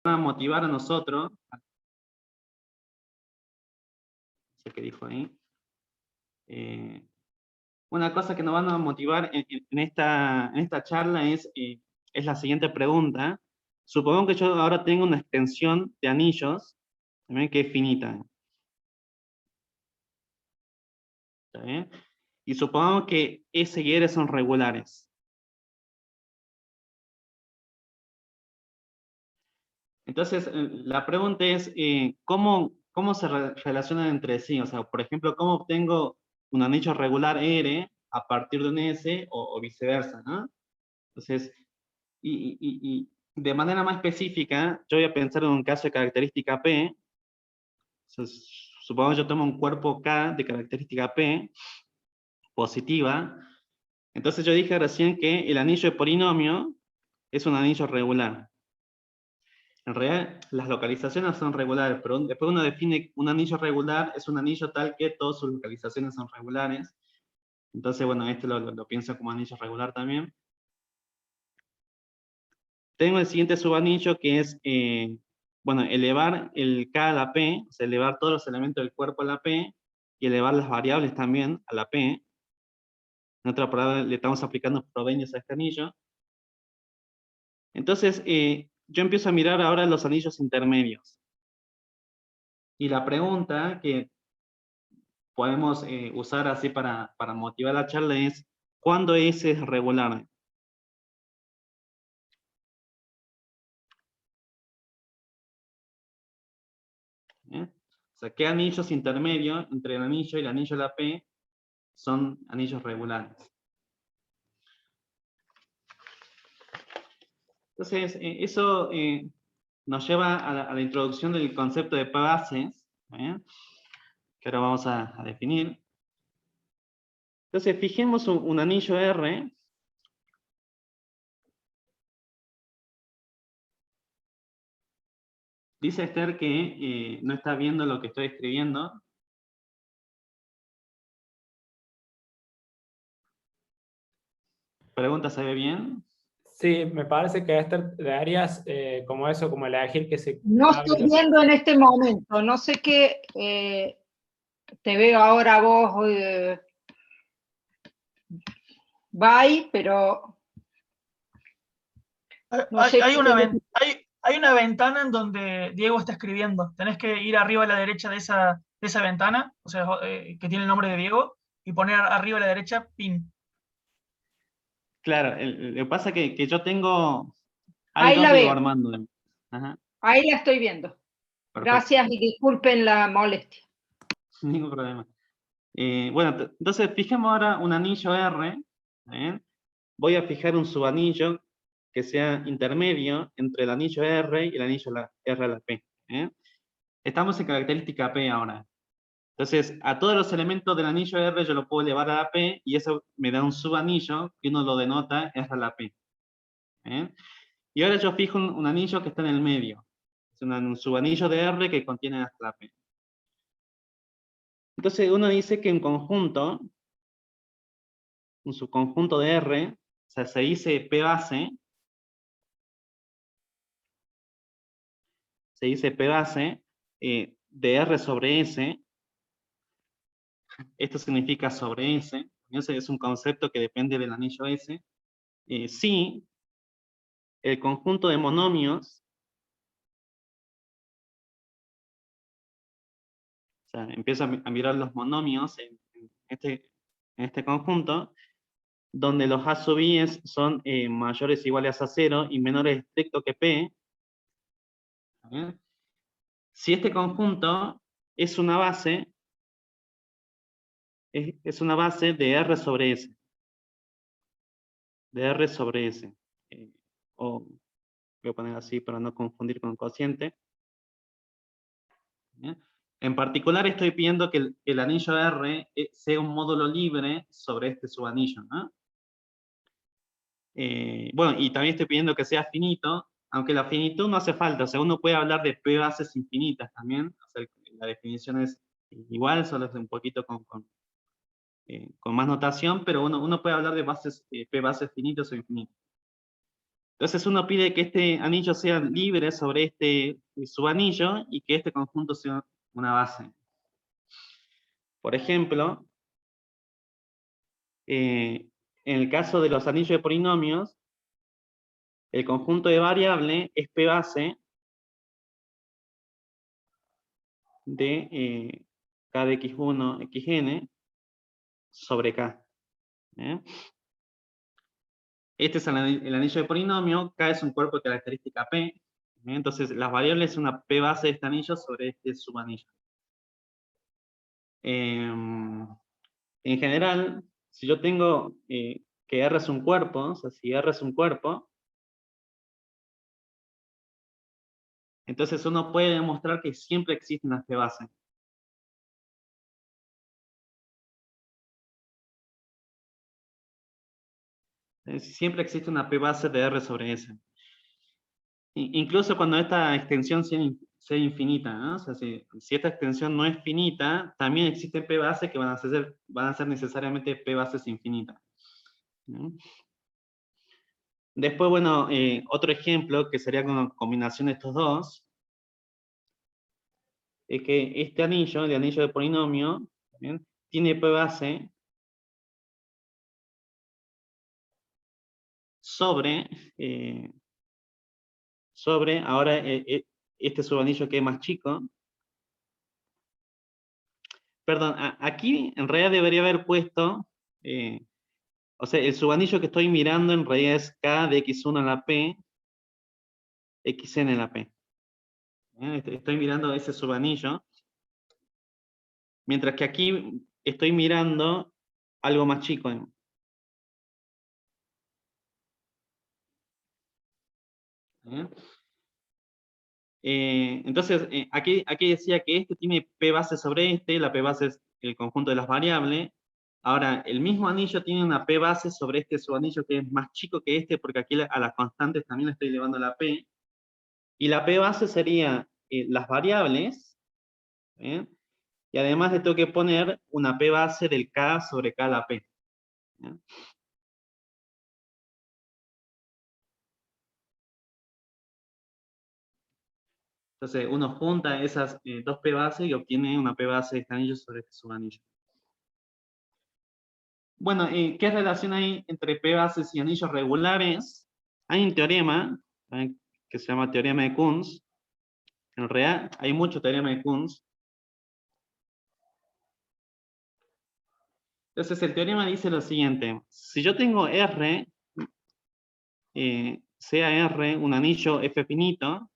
a motivar a nosotros, no sé qué dijo ahí, una cosa que nos van a motivar en esta charla es la siguiente pregunta. Supongamos que yo ahora tengo una extensión de anillos, ¿también? Que es finita. ¿Está bien? Y supongamos que S y R son regulares. Entonces, la pregunta es, ¿cómo se relacionan entre sí? O sea, por ejemplo, ¿cómo obtengo un anillo regular R a partir de un S o viceversa, ¿no? Entonces, y de manera más específica, yo voy a pensar en un caso de característica P. Entonces, supongamos que yo tomo un cuerpo K de característica P positiva. Entonces yo dije recién que el anillo de polinomio es un anillo regular. En realidad, las localizaciones son regulares, pero después uno define un anillo regular, es un anillo tal que todas sus localizaciones son regulares. Entonces, bueno, este lo pienso como anillo regular también. Tengo el siguiente subanillo que es, bueno, elevar el K a la P, o sea, elevar todos los elementos del cuerpo a la P, y elevar las variables también a la P. En otra palabra, le estamos aplicando provenios a este anillo. Entonces, yo empiezo a mirar ahora los anillos intermedios. Y la pregunta que podemos usar así para motivar la charla es, ¿cuándo S es regular? ¿Eh? O sea, ¿qué anillos intermedios entre el anillo y el anillo de la P son anillos regulares? Entonces, eso nos lleva a la introducción del concepto de P-bases, que ahora vamos a definir. Entonces, fijemos un anillo R. Dice Esther que no está viendo lo que estoy escribiendo. Pregunta, ¿se ve bien? Sí, me parece que Esther deberías como eso, como elegir que se No hable estoy viendo en este momento, no sé qué, te veo ahora vos, bye, pero no sé Hay qué. hay una ventana en donde Diego está escribiendo. Tenés que ir arriba a la derecha de esa ventana, o sea, que tiene el nombre de Diego, y poner arriba a la derecha pin. Claro, lo que pasa es que yo tengo... Hay Ahí dos la Diego veo, Armando. Ajá, ahí la estoy viendo. perfecto. Gracias y disculpen la molestia. Ningún problema. Bueno, entonces fijemos ahora un anillo R. Voy a fijar un subanillo que sea intermedio entre el anillo R y el anillo R a la P. Estamos en característica P ahora. Entonces, a todos los elementos del anillo R yo lo puedo elevar a la P y eso me da un subanillo que uno lo denota R a la P. Y ahora yo fijo un anillo que está en el medio. Es un subanillo de R que contiene hasta la P. Entonces uno dice que un conjunto, un subconjunto de R, o sea, se dice P base, de R sobre S. Esto significa sobre S. Ese es un concepto que depende del anillo S. Si el conjunto de monomios, o sea, empiezo a mirar los monomios en este conjunto, donde los A sub I son mayores o iguales a 0 y menores estricto que P. Si este conjunto es una base, es una base de R sobre S. De R sobre S. O voy a poner así para no confundir con cociente. En particular estoy pidiendo que el anillo R sea un módulo libre sobre este subanillo, ¿no? Bueno, y también estoy pidiendo que sea finito, aunque la finitud no hace falta, o sea, uno puede hablar de P bases infinitas también, o sea, la definición es igual, solo es un poquito con más notación, pero uno puede hablar de bases, P bases finitos o infinitos. Entonces uno pide que este anillo sea libre sobre este subanillo y que este conjunto sea una base. Por ejemplo, en el caso de los anillos de polinomios, el conjunto de variable es P base de K de x1, xn sobre K. ¿eh? Este es el anillo de polinomio, K es un cuerpo de característica P. Entonces, las variables son una P base de este anillo sobre este subanillo. En general, si yo tengo que R es un cuerpo, o sea, si R es un cuerpo, entonces uno puede demostrar que siempre existen las P base. Siempre existe una P base de R sobre S. Incluso cuando esta extensión sea infinita, ¿no? O sea, si esta extensión no es finita, también existen P bases que van a ser necesariamente P bases infinitas. ¿no? Después, bueno, otro ejemplo que sería con combinación de estos dos, es que este anillo, el anillo de polinomio, ¿bien? Tiene P base sobre ahora este subanillo que es más chico. Perdón, aquí en realidad debería haber puesto, o sea, el subanillo que estoy mirando en realidad es K de x1 en la P, xn en la P. Estoy mirando ese subanillo, mientras que aquí estoy mirando algo más chico. Entonces, aquí decía que este tiene P base sobre este, la P base es el conjunto de las variables. Ahora, el mismo anillo tiene una P base sobre este subanillo que es más chico que este, porque aquí a las constantes también le estoy elevando la P. Y la P base sería las variables, ¿eh? Y además le tengo que poner una P base del K sobre K a la P. ¿eh? Entonces, uno junta esas dos P bases y obtiene una P base de este anillo sobre este subanillo. Bueno, ¿qué relación hay entre P bases y anillos regulares? Hay un teorema que se llama teorema de Kunz. En realidad, hay mucho teorema de Kunz. Entonces, el teorema dice lo siguiente. Si yo tengo R, sea R un anillo F finito,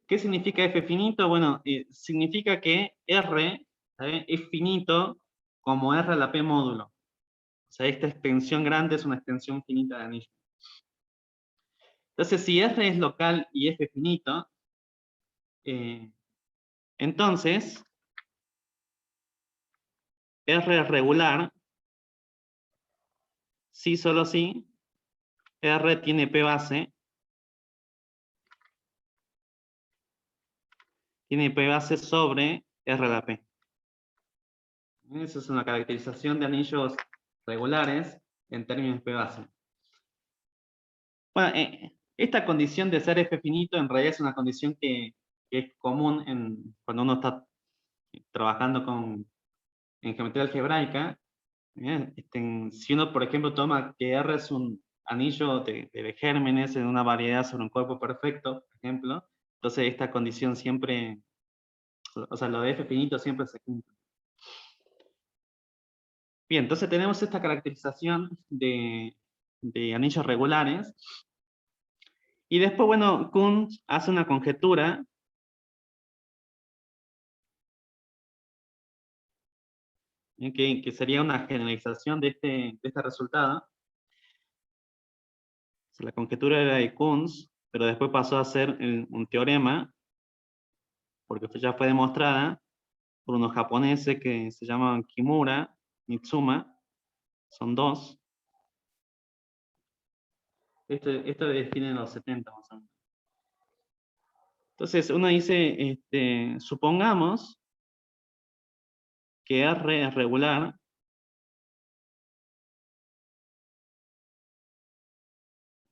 ¿qué significa F finito? Bueno, significa que R es finito como R a la P módulo. O sea, esta extensión grande es una extensión finita de anillo. Entonces, si R es local y F finito, entonces, R es regular, sí, solo sí, R tiene P base, sobre R a la P. Esa es una caracterización de anillos regulares en términos P base. Bueno, esta condición de ser F finito en realidad es una condición que es común cuando uno está trabajando en geometría algebraica. Si uno, por ejemplo, toma que R es un anillo de gérmenes en una variedad sobre un cuerpo perfecto, por ejemplo, entonces esta condición siempre, o sea, lo de F finito siempre se cumple. Bien, entonces tenemos esta caracterización de anillos regulares. Y después, bueno, Kunz hace una conjetura que sería una generalización de este resultado. La conjetura era de Kunz, pero después pasó a ser un teorema, porque ya fue demostrada por unos japoneses que se llaman Kimura, Mitsuma, son dos. Esto define en los 70 más o menos. Entonces uno dice, supongamos que R es regular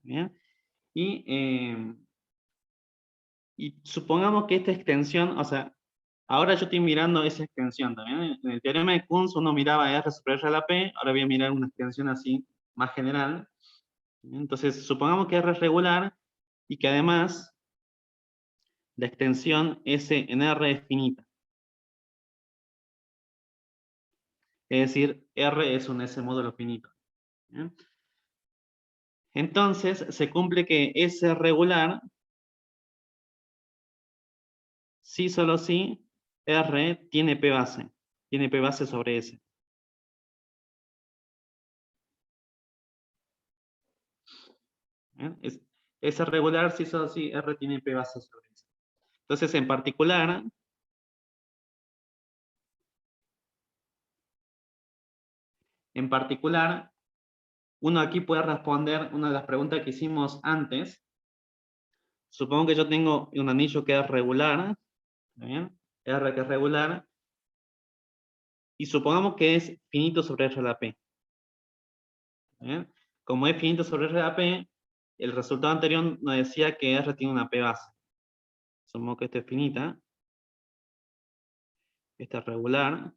¿Bien? Y supongamos que esta extensión, o sea, ahora yo estoy mirando esa extensión también. En el teorema de Kunz uno miraba R sobre R a la P, ahora voy a mirar una extensión así, más general. Entonces, supongamos que R es regular y que además la extensión S en R es finita. Es decir, R es un S módulo finito. ¿Bien? Entonces, se cumple que S regular, sí solo sí, R tiene P base sobre S. ¿Bien? S regular, sí solo sí, R tiene P base sobre S. Entonces, en particular, uno aquí puede responder una de las preguntas que hicimos antes. Supongo que yo tengo un anillo que es regular, ¿está bien? R que es regular, y supongamos que es finito sobre R a la P. ¿Está bien? Como es finito sobre R a la P, el resultado anterior nos decía que R tiene una P base. Supongamos que esta es finita, esta es regular.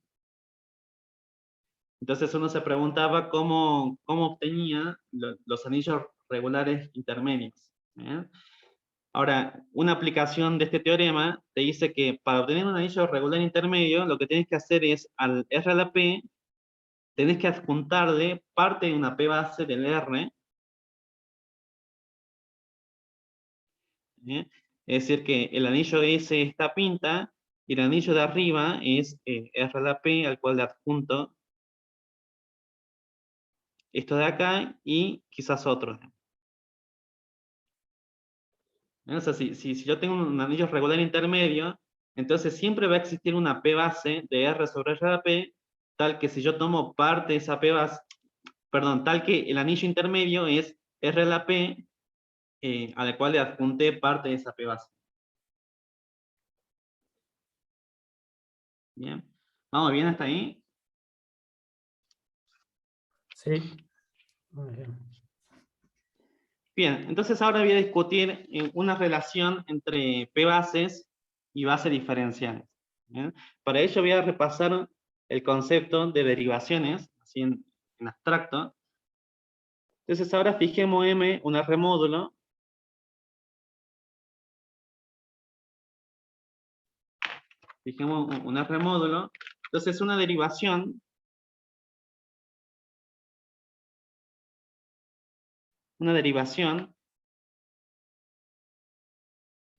Entonces uno se preguntaba cómo obtenía los anillos regulares intermedios. ¿Bien? Ahora, una aplicación de este teorema te dice que para obtener un anillo regular intermedio, lo que tienes que hacer es al R a la P, tenés que adjuntarle parte de una P base del R. ¿Eh? Es decir, que el anillo S está pinta y el anillo de arriba es R a la P, al cual le adjunto esto de acá y quizás otro. O sea, si yo tengo un anillo regular intermedio, entonces siempre va a existir una P base de R sobre R a la P, tal que si yo tomo parte de esa P base, perdón, tal que el anillo intermedio es R a la P, a la cual le adjunté parte de esa P base. Bien. ¿Vamos bien hasta ahí? Sí. Muy bien. Bien, entonces ahora voy a discutir una relación entre P bases y bases diferenciales. ¿Bien? Para ello voy a repasar el concepto de derivaciones, así en abstracto. Entonces ahora fijemos M, un R módulo. Fijemos un R módulo. Entonces una derivación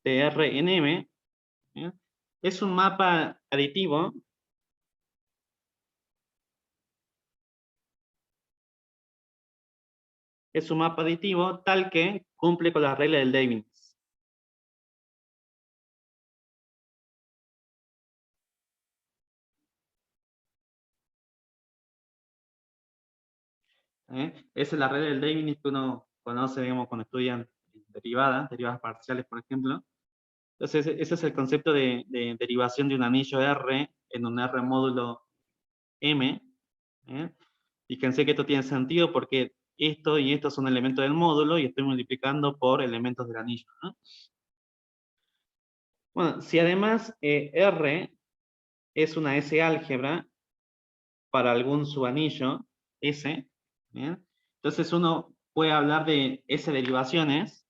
de R en M, ¿bien? Es un mapa aditivo tal que cumple con la regla del Leibniz. Esa es la regla del Leibniz que uno conoce, digamos, cuando estudian derivadas parciales, por ejemplo. Entonces, ese es el concepto de derivación de un anillo R en un R módulo M. Fíjense que esto tiene sentido porque esto y esto son elementos del módulo y estoy multiplicando por elementos del anillo, ¿no? Bueno, si además R es una S álgebra para algún subanillo S, ¿bien? Entonces uno puede hablar de S derivaciones.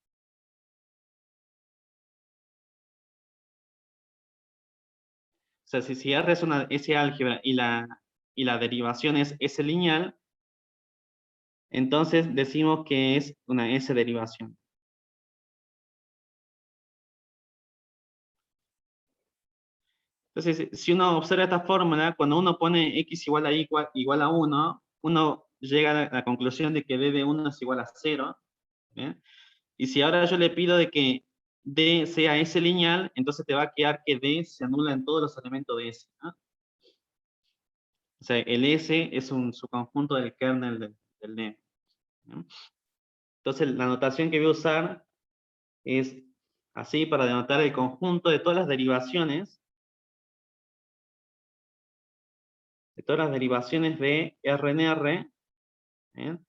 O sea, si R es una S álgebra y la derivación es S lineal, entonces decimos que es una S derivación. Entonces, si uno observa esta fórmula, cuando uno pone x igual a y igual a 1, uno llega a la conclusión de que d de 1 es igual a 0. ¿Bien? Y si ahora yo le pido de que d sea S lineal, entonces te va a quedar que d se anula en todos los elementos de S, ¿no? O sea, el S es un subconjunto del kernel del D. ¿No? Entonces, la notación que voy a usar es así para denotar el conjunto de todas las derivaciones de R en R, ¿bien?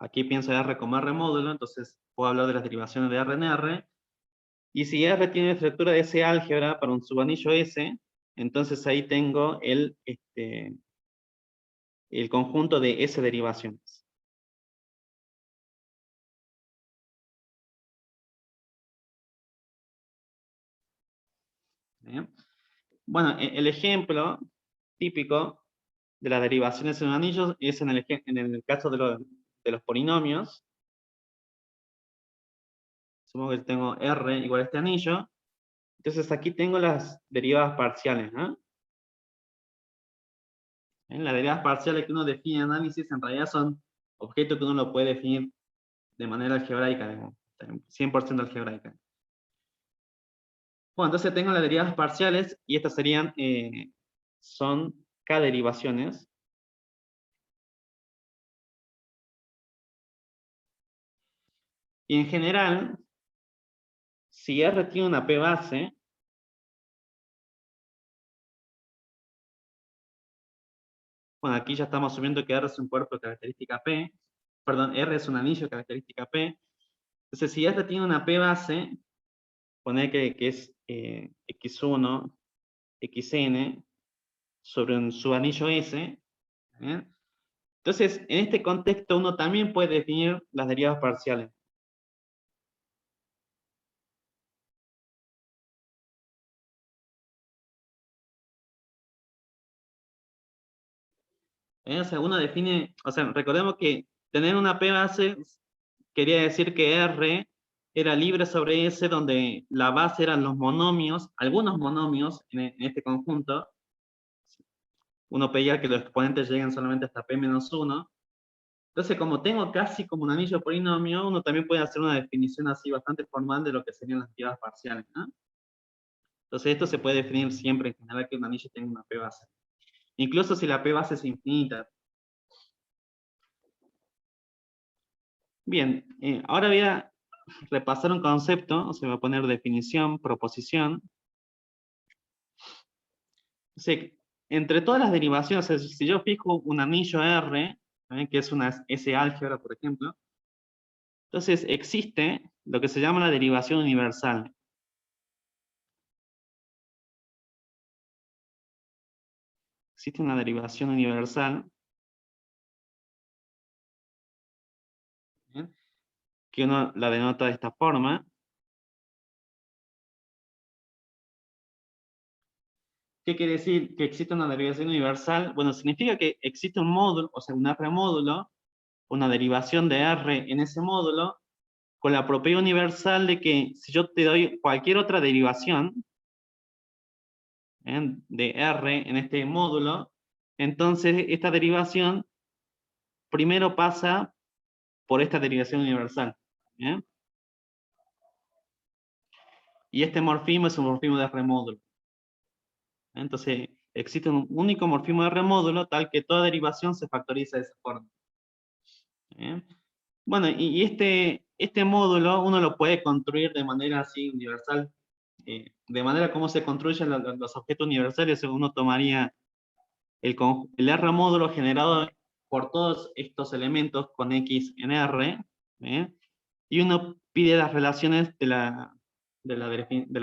aquí pienso R como R módulo, entonces puedo hablar de las derivaciones de R en R. Y si R tiene estructura de S álgebra para un subanillo S, entonces ahí tengo el conjunto de S derivaciones. ¿Bien? Bueno, el ejemplo típico de las derivaciones en un anillo es en el caso de los polinomios. Supongo que tengo R igual a este anillo. Entonces aquí tengo las derivadas parciales, ¿no? Las derivadas parciales que uno define en análisis en realidad son objetos que uno lo puede definir de manera algebraica, digamos, 100% algebraica. Bueno, entonces tengo las derivadas parciales y estas serían, son K derivaciones. Y en general, si R tiene una P base, bueno, aquí ya estamos asumiendo que R es un cuerpo de característica P, perdón, R es un anillo de característica P. Entonces, si R tiene una P base, poner que es X1, Xn, sobre un subanillo S, ¿bien? Entonces, en este contexto uno también puede definir las derivadas parciales. O sea, uno define, o sea, recordemos que tener una P base quería decir que R era libre sobre S, donde la base eran los monomios, algunos monomios en este conjunto. Uno pedía que los exponentes lleguen solamente hasta P-1. Entonces, como tengo casi como un anillo polinomio, uno también puede hacer una definición así bastante formal de lo que serían las derivadas parciales, ¿no? Entonces, esto se puede definir siempre en general que un anillo tenga una P base. Incluso si la P base es infinita. Bien, ahora voy a repasar un concepto, o sea, voy a poner definición, proposición. O sea, entre todas las derivaciones, o sea, si yo fijo un anillo R, que es una S álgebra, por ejemplo, entonces existe lo que se llama la derivación universal. Existe una derivación universal, ¿bien?, que uno la denota de esta forma. ¿Qué quiere decir que existe una derivación universal? Bueno, significa que existe un módulo, o sea, un R módulo, una derivación de R en ese módulo, con la propiedad universal de que si yo te doy cualquier otra derivación de R en este módulo, entonces esta derivación primero pasa por esta derivación universal. ¿Bien? Y este morfismo es un morfismo de R módulo. Entonces, existe un único morfismo de R módulo tal que toda derivación se factoriza de esa forma. ¿Bien? Bueno, y este módulo uno lo puede construir de manera así universal. De manera como se construyen los objetos universales, uno tomaría el R módulo generado por todos estos elementos con X en R, y uno pide las relaciones de la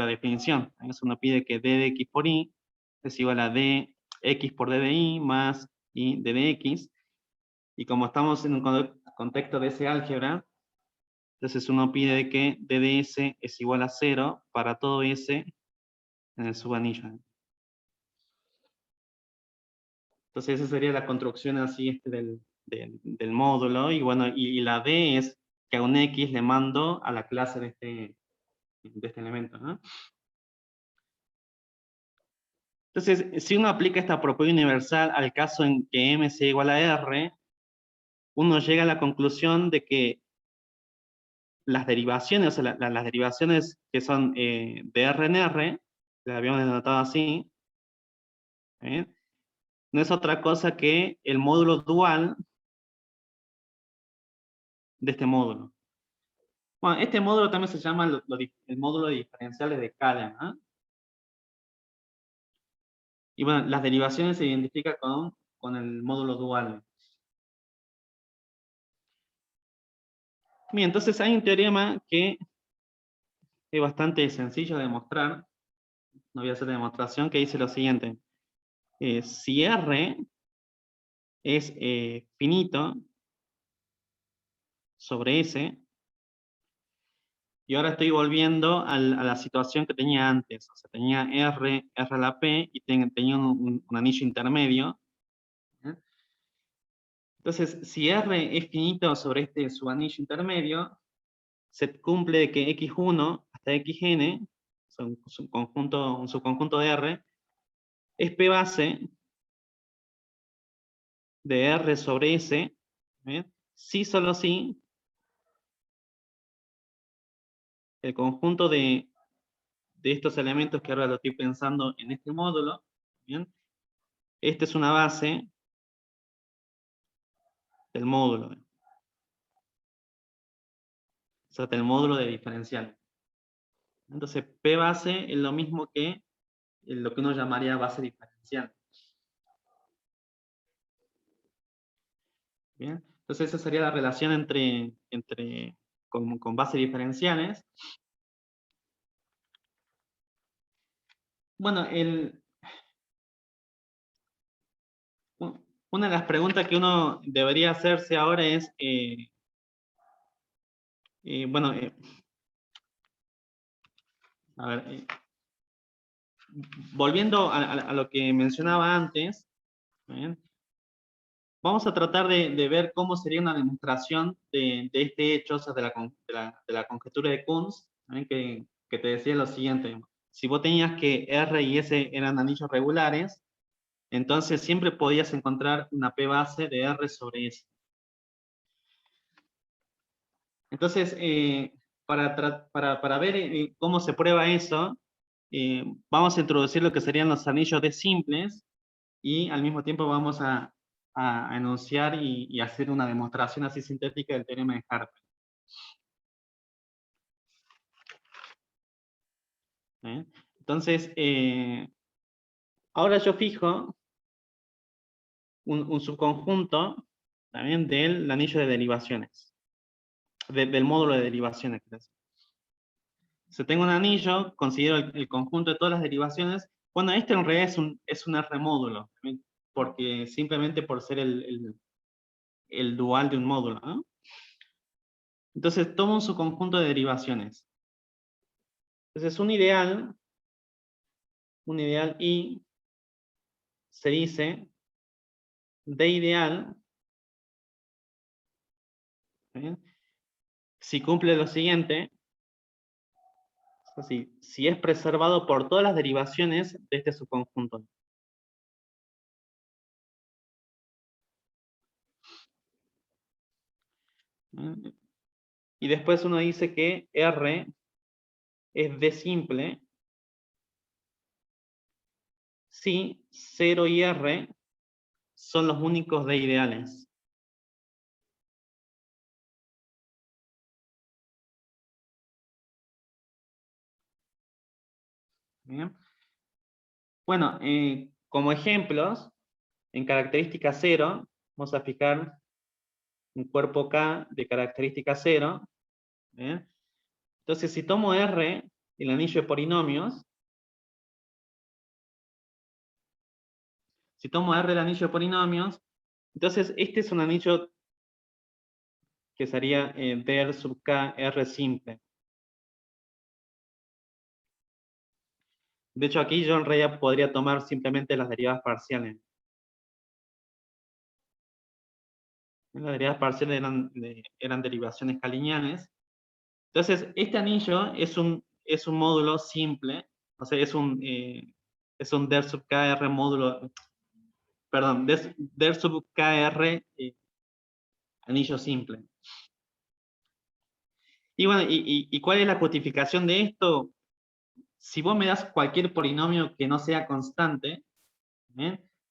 definición. Entonces uno pide que d de x por y es igual a d x por d de y más y d de x, y como estamos en un contexto de ese álgebra, entonces uno pide que d de s es igual a 0 para todo s en el subanillo. Entonces esa sería la construcción así del módulo, y bueno, y la D es que a un X le mando a la clase de este elemento, ¿no? Entonces, si uno aplica esta propiedad universal al caso en que M sea igual a R, uno llega a la conclusión de que las derivaciones, o sea, las derivaciones que son de R en R, las habíamos denotado así, no es otra cosa que el módulo dual de este módulo. Bueno, este módulo también se llama el módulo de diferenciales de Kalem, ¿eh? Y bueno, las derivaciones se identifican con el módulo dual. Bien, entonces hay un teorema que es bastante sencillo de demostrar. No voy a hacer la demostración, que dice lo siguiente. Si R es finito sobre S, y ahora estoy volviendo a la situación que tenía antes. O sea, tenía R a la P, y tenía un anillo intermedio. Entonces, si R es finito sobre este subanillo intermedio, se cumple de que x1 hasta xn, son un subconjunto de R, es P base de R sobre S, si solo si el conjunto de estos elementos, que ahora lo estoy pensando en este módulo, ¿bien? Esta es una base del módulo, o sea, del módulo de diferencial. Entonces, P base es lo mismo que lo que uno llamaría base diferencial. Bien, entonces esa sería la relación con bases diferenciales. Bueno, una de las preguntas que uno debería hacerse ahora es, bueno, a ver, volviendo a lo que mencionaba antes, ¿bien? Vamos a tratar de ver cómo sería una demostración de este hecho, o sea, de la conjetura de Kunz, ¿bien? Que te decía lo siguiente. Si vos tenías que R y S eran anillos regulares, entonces siempre podías encontrar una P base de R sobre S. Entonces, para ver cómo se prueba eso, vamos a introducir lo que serían los anillos de simples, y al mismo tiempo vamos a enunciar y hacer una demostración así sintética del teorema de Harper. Entonces, ahora yo fijo un subconjunto también del anillo de derivaciones, del módulo de derivaciones. Si tengo un anillo, considero el conjunto de todas las derivaciones. Bueno, este en realidad es un R módulo, porque simplemente por ser el dual de un módulo, ¿no? Entonces tomo un subconjunto de derivaciones. Entonces un ideal I se dice D ideal, ¿bien? Si cumple lo siguiente, si es preservado por todas las derivaciones de este subconjunto. ¿Bien? Y después uno dice que R es D simple si 0 y R son los únicos D ideales. Bien. Bueno, como ejemplos, en característica 0, vamos a fijar un cuerpo K de característica 0. ¿Bien? Entonces, si tomo R, el anillo de polinomios, entonces este es un anillo que sería D sub K R simple. De hecho, aquí yo en realidad podría tomar simplemente las derivadas parciales. Las derivadas parciales eran derivaciones calineales. Entonces, este anillo es un módulo simple, o sea, es un der sub KR módulo, perdón, der sub KR anillo simple. Y bueno, ¿y cuál es la justificación de esto? Si vos me das cualquier polinomio que no sea constante,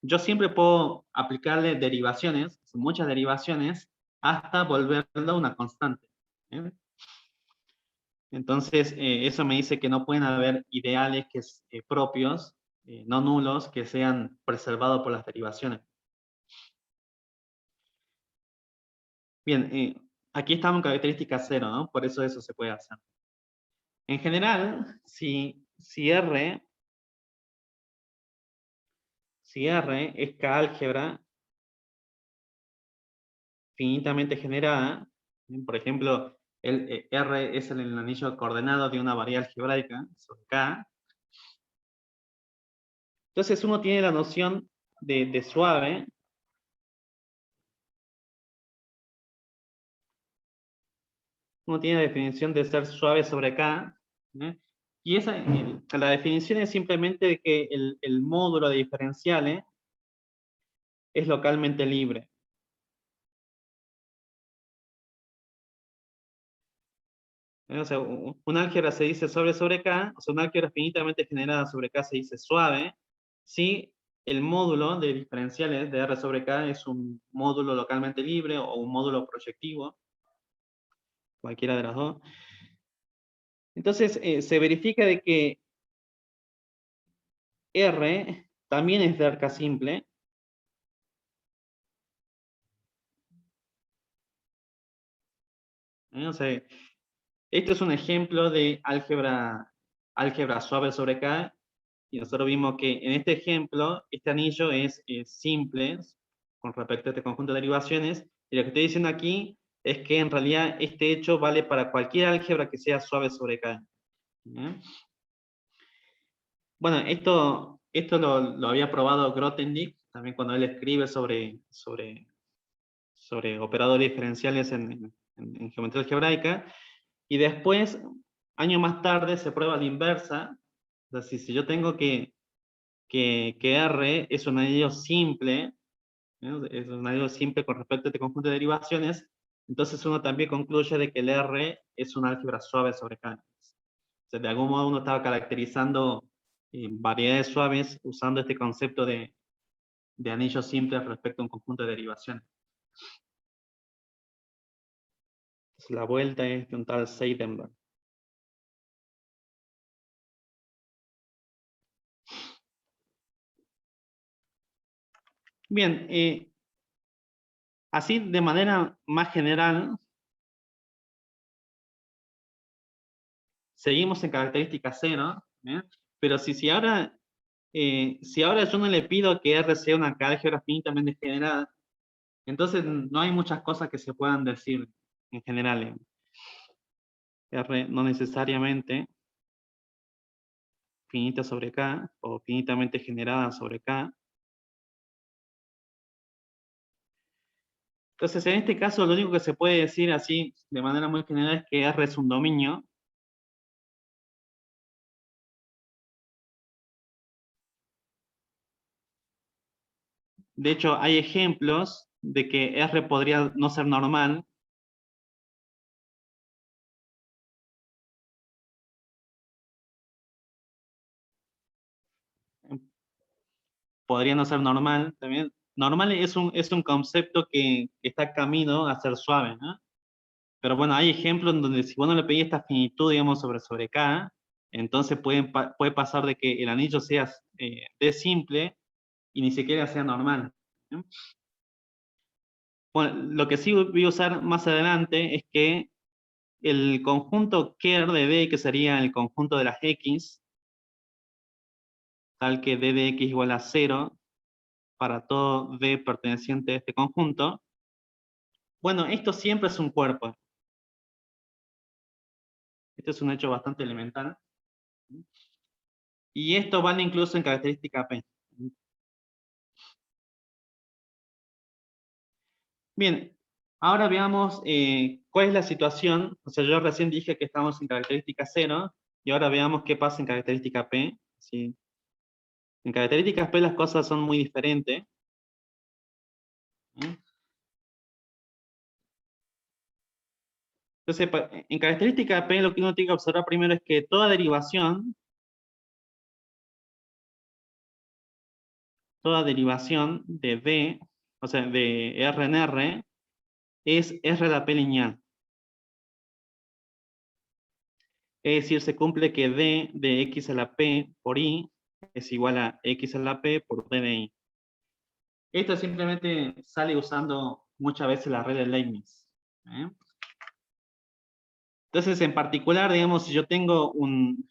yo siempre puedo aplicarle derivaciones, muchas derivaciones, hasta volverlo una constante. Entonces, eso me dice que no pueden haber ideales propios, no nulos, que sean preservados por las derivaciones. Bien, aquí estamos en característica 0, ¿no? Por eso se puede hacer. En general, si R es K-álgebra finitamente generada, por ejemplo, R es el anillo coordenado de una variable algebraica sobre K, entonces uno tiene la noción de suave, uno tiene la definición de ser suave sobre K, ¿eh? Y la definición es simplemente de que el módulo de diferenciales es localmente libre. O sea, un álgebra se dice sobre K, o sea, una álgebra finitamente generada sobre K se dice suave, si el módulo de diferenciales de R sobre K es un módulo localmente libre o un módulo proyectivo, cualquiera de las dos. Entonces, se verifica de que R también es de arca simple. O sea, este es un ejemplo de álgebra suave sobre K, y nosotros vimos que en este ejemplo, este anillo es simple con respecto a este conjunto de derivaciones, y lo que estoy diciendo aquí es que en realidad este hecho vale para cualquier álgebra que sea suave sobre K. ¿Bien? Bueno, esto lo había probado Grothendieck, también cuando él escribe sobre operadores diferenciales en geometría algebraica, y después, años más tarde, se prueba la inversa. O sea, si yo tengo que R es un anillo simple, ¿no? Es un anillo simple con respecto a este conjunto de derivaciones, entonces uno también concluye de que el R es una álgebra suave sobre K. O sea, de algún modo uno estaba caracterizando variedades suaves usando este concepto de anillos simples respecto a un conjunto de derivaciones. Entonces, la vuelta es de un tal Seidenberg. Bien, así de manera más general, seguimos en característica 0, ¿eh? Pero si ahora yo no le pido que R sea una álgebra finitamente generada, entonces no hay muchas cosas que se puedan decir en general. R no necesariamente finita sobre K o finitamente generada sobre K. Entonces, en este caso, lo único que se puede decir así, de manera muy general, es que R es un dominio. De hecho, hay ejemplos de que R podría no ser normal. Podría no ser normal también. Normal es un concepto que está camino a ser suave, ¿no? Pero bueno, hay ejemplos en donde si vos no le pedís esta finitud, digamos, sobre K, entonces puede pasar de que el anillo sea D simple y ni siquiera sea normal, ¿no? Bueno, lo que sí voy a usar más adelante es que el conjunto Kerr de D, que sería el conjunto de las X, tal que D de X igual a 0, para todo D perteneciente a este conjunto, bueno, esto siempre es un cuerpo. Este es un hecho bastante elemental. Y esto vale incluso en característica P. Bien, ahora veamos cuál es la situación. O sea, yo recién dije que estamos en característica 0, y ahora veamos qué pasa en característica P. ¿Sí? En características P las cosas son muy diferentes. ¿Sí? Entonces, en característica P lo que uno tiene que observar primero es que toda derivación de D, o sea, de R en R, es R a la P lineal. Es decir, se cumple que D de X a la P por I es igual a X a la P por D de I. Esto simplemente sale usando muchas veces la regla de Leibniz. Entonces, en particular, digamos, si yo tengo un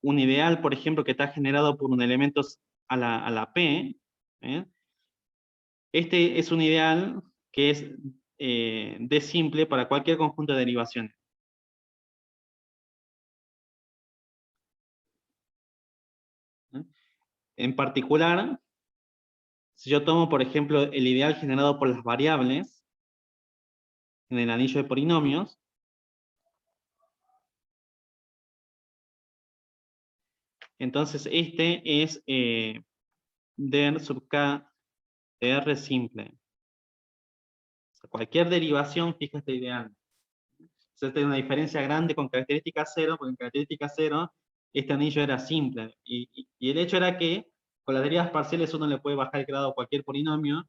ideal, por ejemplo, que está generado por un elemento a la P, ¿eh? Este es un ideal que es D simple para cualquier conjunto de derivaciones. ¿Eh? En particular, si yo tomo, por ejemplo, el ideal generado por las variables en el anillo de polinomios, entonces este es D sub K de R simple. O sea, cualquier derivación fija este ideal. Entonces tiene una diferencia grande con característica 0, porque en característica 0 este anillo era simple. Y el hecho era que con las derivas parciales uno le puede bajar el grado a cualquier polinomio,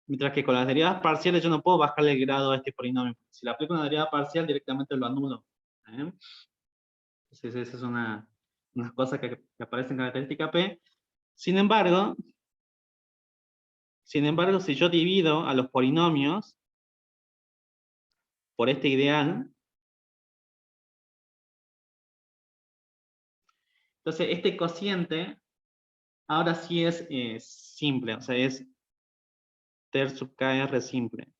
mientras que con las derivas parciales yo no puedo bajarle el grado a este polinomio. Si le aplico una derivada parcial, directamente lo anulo. ¿Eh? Entonces esa es una cosa que aparece en característica P. Sin embargo, si yo divido a los polinomios por este ideal, entonces este cociente ahora sí es simple, o sea, es ter sub kr simple.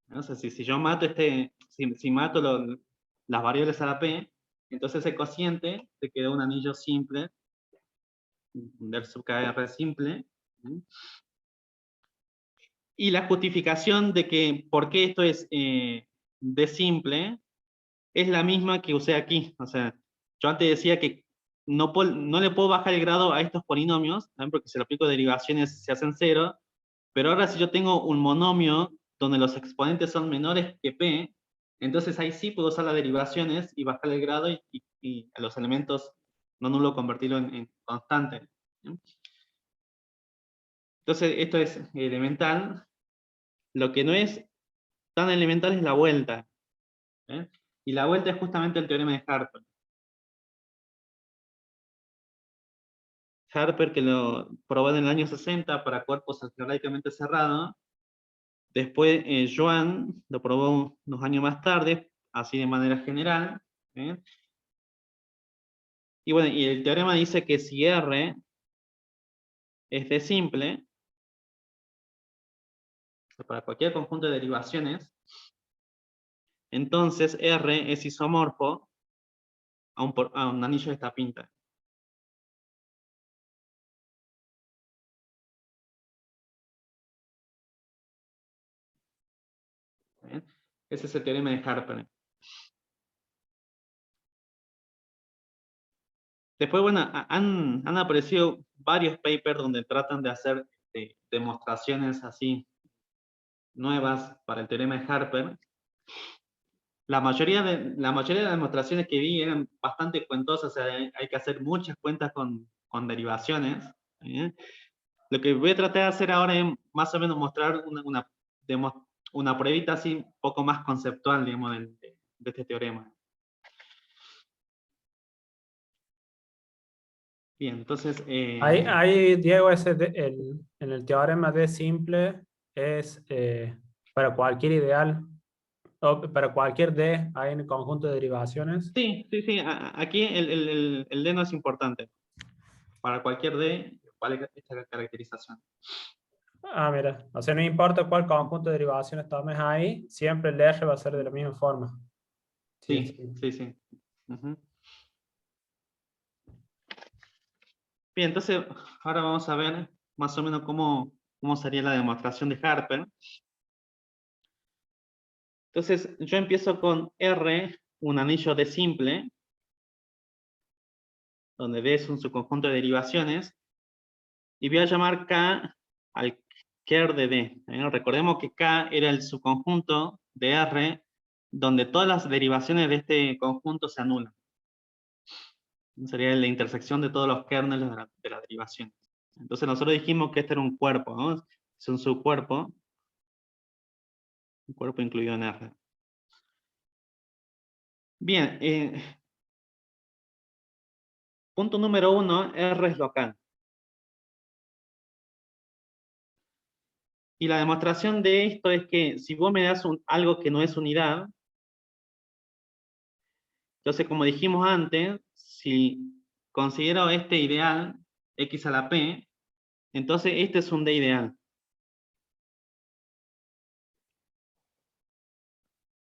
¿No? O sea, si yo mato si mato las variables a la p, entonces ese cociente te queda un anillo simple, der sub kr simple. ¿Sí? Y la justificación de que por qué esto es de simple es la misma que usé aquí. O sea, yo antes decía que no le puedo bajar el grado a estos polinomios, ¿no? Porque si lo aplico derivaciones se hacen 0, pero ahora si yo tengo un monomio donde los exponentes son menores que p, entonces ahí sí puedo usar las derivaciones y bajar el grado y a los elementos no nulo convertirlo en constante. ¿Sí? Entonces esto es elemental. Lo que no es tan elemental es la vuelta. ¿Eh? Y la vuelta es justamente el teorema de Harper. Harper, que lo probó en el año 60 para cuerpos algebraicamente cerrados. Después Joan lo probó unos años más tarde, así de manera general. ¿Eh? Y bueno, y el teorema dice que si R es de simple, para cualquier conjunto de derivaciones, entonces R es isomorfo a un anillo de esta pinta. ¿Eh? Ese es el teorema de Harper. Después, bueno, han aparecido varios papers donde tratan de hacer demostraciones así nuevas para el teorema de Harper. La mayoría de las demostraciones que vi eran bastante cuentosas, o sea, hay que hacer muchas cuentas con derivaciones. ¿Eh? Lo que voy a tratar de hacer ahora es más o menos mostrar una pruebita así un poco más conceptual, digamos, de este teorema. Bien, entonces... Ahí, Diego, en el teorema de simple es para cualquier ideal, o para cualquier D, hay en el conjunto de derivaciones. sí. Aquí el D no es importante. Para cualquier D, vale esta caracterización. Ah, mira, o sea, no importa cuál conjunto de derivaciones tomes ahí, siempre el R va a ser de la misma forma. Sí. Uh-huh. Bien, entonces ahora vamos a ver más o menos cómo sería la demostración de Harper. Entonces yo empiezo con R, un anillo de simple, donde D es un subconjunto de derivaciones, y voy a llamar K al ker de D. Recordemos que K era el subconjunto de R, donde todas las derivaciones de este conjunto se anulan. Sería la intersección de todos los kernels de la derivación. Entonces nosotros dijimos que este era un cuerpo, ¿no? Es un subcuerpo, un cuerpo incluido en R. Bien, punto número 1, R es local. Y la demostración de esto es que si vos me das algo que no es unidad, entonces como dijimos antes, si considero este ideal, x a la p, entonces este es un D ideal.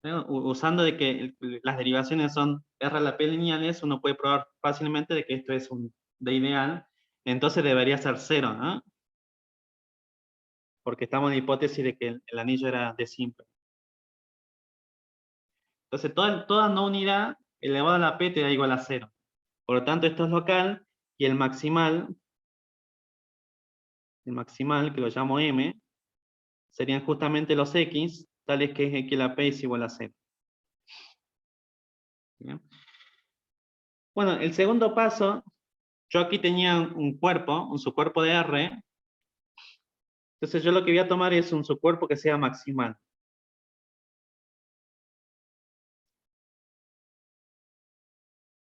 ¿No? Usando de que las derivaciones son R a la P lineales, uno puede probar fácilmente de que esto es un D ideal, entonces debería ser 0, ¿no? Porque estamos en la hipótesis de que el anillo era D simple. Entonces toda no unidad elevada a la P te da igual a 0. Por lo tanto, esto es local, y el maximal, que lo llamo M, serían justamente los X, tales que x a la P es igual a 0. ¿Bien? Bueno, el segundo paso, yo aquí tenía un subcuerpo de R, entonces yo lo que voy a tomar es un subcuerpo que sea maximal.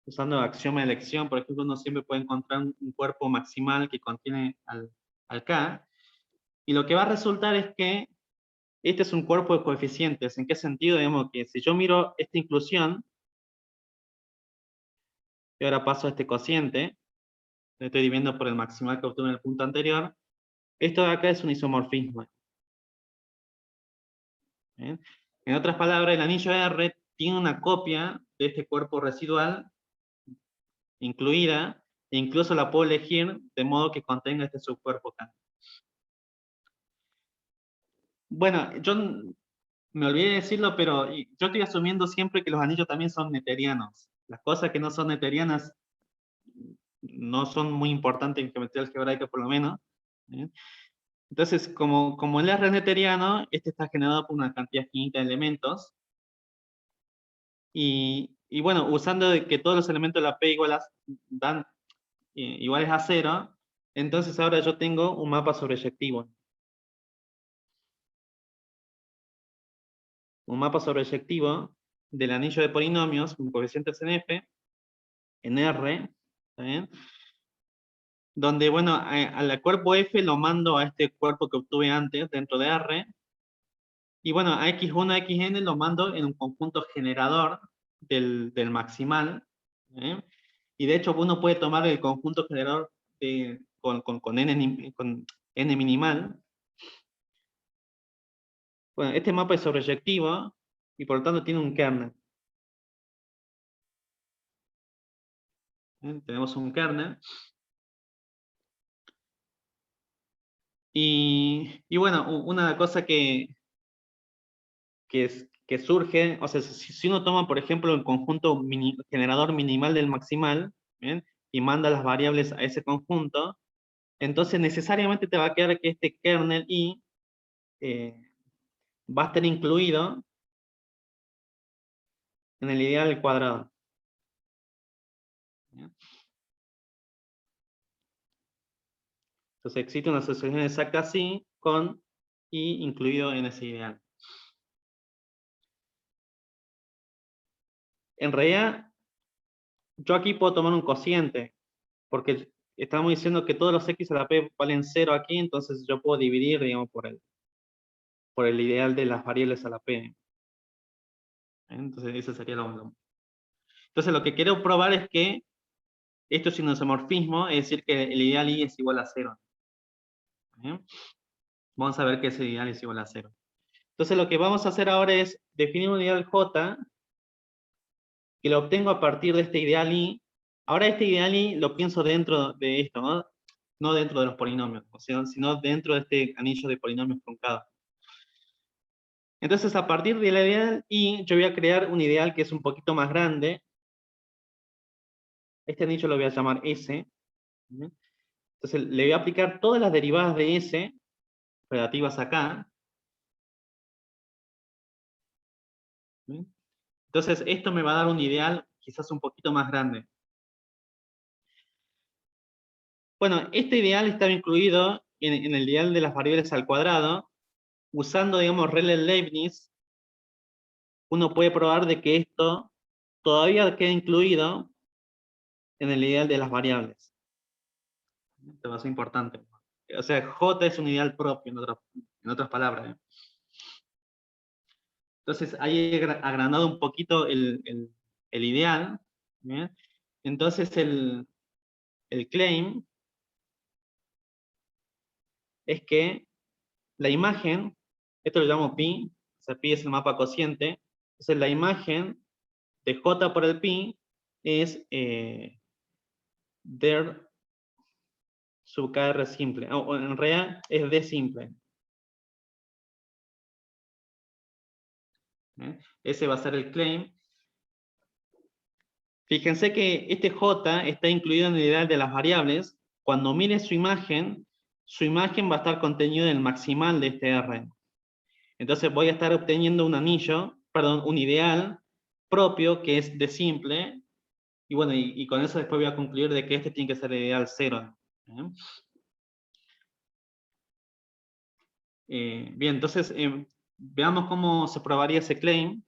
Usando axioma de elección, por ejemplo, uno siempre puede encontrar un cuerpo maximal que contiene al K, y lo que va a resultar es que este es un cuerpo de coeficientes. ¿En qué sentido? Digamos que si yo miro esta inclusión, y ahora paso a este cociente, lo estoy dividiendo por el maximal que obtuve en el punto anterior, esto de acá es un isomorfismo. ¿Bien? En otras palabras, el anillo R tiene una copia de este cuerpo residual incluida, e incluso la puedo elegir de modo que contenga este subcuerpo acá. Bueno, yo me olvidé de decirlo, pero yo estoy asumiendo siempre que los anillos también son netérianos. Las cosas que no son netérianas no son muy importantes en geometría algebraica, por lo menos. ¿Bien? Entonces, como el R es netériano, este está generado por una cantidad finita de elementos. Y bueno, usando de que todos los elementos de la P dan iguales a 0, entonces ahora yo tengo un mapa sobreyectivo. Un mapa sobreyectivo del anillo de polinomios con coeficientes en F, en R, ¿está bien? Donde, bueno, al cuerpo F lo mando a este cuerpo que obtuve antes dentro de R, y bueno, a X1, a Xn lo mando en un conjunto generador del maximal, ¿eh? Y de hecho uno puede tomar el conjunto generador con n minimal. Bueno, este mapa es sobreyectivo y por lo tanto tiene un kernel. Tenemos un kernel. Y bueno, una cosa que surge, o sea, si uno toma, por ejemplo, el conjunto generador minimal del maximal, ¿bien? Y manda las variables a ese conjunto, entonces necesariamente te va a quedar que este kernel I va a estar incluido en el ideal al cuadrado. ¿Bien? Entonces existe una asociación exacta así con I incluido en ese ideal. En realidad, yo aquí puedo tomar un cociente, porque estamos diciendo que todos los x a la p valen 0 aquí, entonces yo puedo dividir, digamos, por el ideal de las variables a la p. Entonces, ese sería lo. Entonces, lo que quiero probar es que esto es un isomorfismo, es decir, que el ideal I es igual a 0. ¿Bien? Vamos a ver que ese ideal es igual a 0. Entonces, lo que vamos a hacer ahora es definir un ideal J, que lo obtengo a partir de este ideal I. Ahora este ideal I lo pienso dentro de esto, ¿no? No dentro de los polinomios, sino dentro de este anillo de polinomios truncados. Entonces, a partir del ideal I, yo voy a crear un ideal que es un poquito más grande. Este anillo lo voy a llamar S. Entonces, le voy a aplicar todas las derivadas de S relativas acá. Entonces, esto me va a dar un ideal quizás un poquito más grande. Bueno, este ideal estaba incluido en el ideal de las variables al cuadrado. Usando, digamos, Rayleigh-Leibniz, uno puede probar de que esto todavía queda incluido en el ideal de las variables. Esto va a ser importante. O sea, J es un ideal propio, en otras palabras. Entonces, ahí he agrandado un poquito el ideal. ¿Bien? Entonces, el claim es que la imagen, esto lo llamo pi, o sea, pi es el mapa cociente, entonces la imagen de J por el pi es der sub kr simple, o en realidad es d simple. Ese va a ser el claim. Fíjense que este J está incluido en el ideal de las variables. Cuando mire su imagen va a estar contenido en el maximal de este R. Entonces voy a estar obteniendo un anillo, perdón, un ideal propio que es de simple. Y bueno, y con eso después voy a concluir de que este tiene que ser el ideal 0. Bien, entonces veamos cómo se probaría ese claim.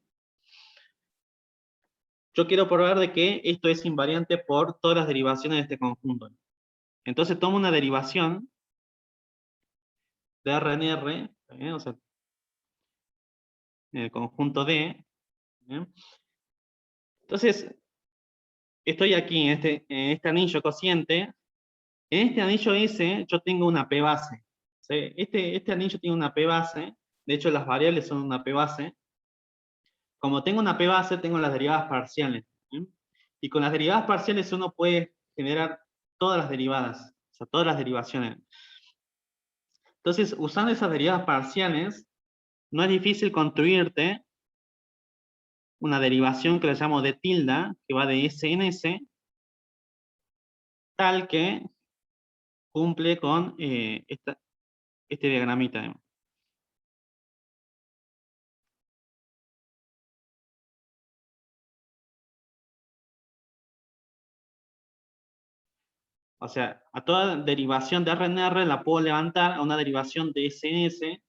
Yo quiero probar de que esto es invariante por todas las derivaciones de este conjunto. Entonces tomo una derivación de R en R, o sea, en el conjunto D. Entonces, estoy aquí en este anillo cociente. En este anillo S yo tengo una P base. ¿Sí? Este anillo tiene una P base. De hecho, las variables son una P base. Como tengo una P base, tengo las derivadas parciales. Y con las derivadas parciales uno puede generar todas las derivadas, o sea, todas las derivaciones. Entonces, usando esas derivadas parciales, no es difícil construirte una derivación que le llamo de tilde, que va de S en S, tal que cumple con este diagramita. O sea, a toda derivación de R en R la puedo levantar a una derivación de S en S,